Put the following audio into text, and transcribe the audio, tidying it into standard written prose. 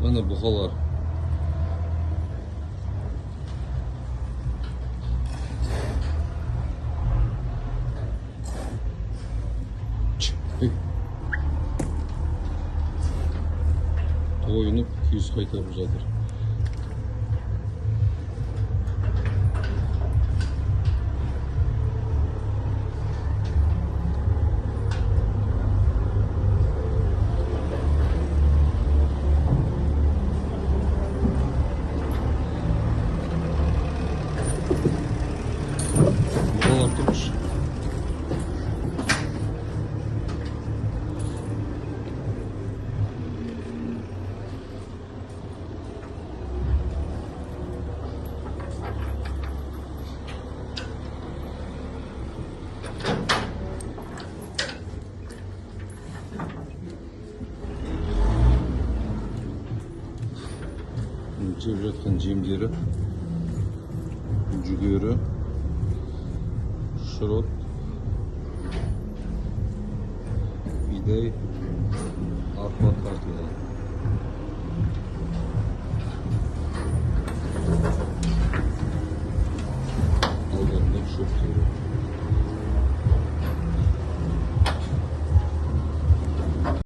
Mana buqalar. To'yinib kuyuz qaytarib жатыр. Buqalar turmuş. Жеп жатқан жемдері, жүгері, шұрот, бидай, арпа, картоп.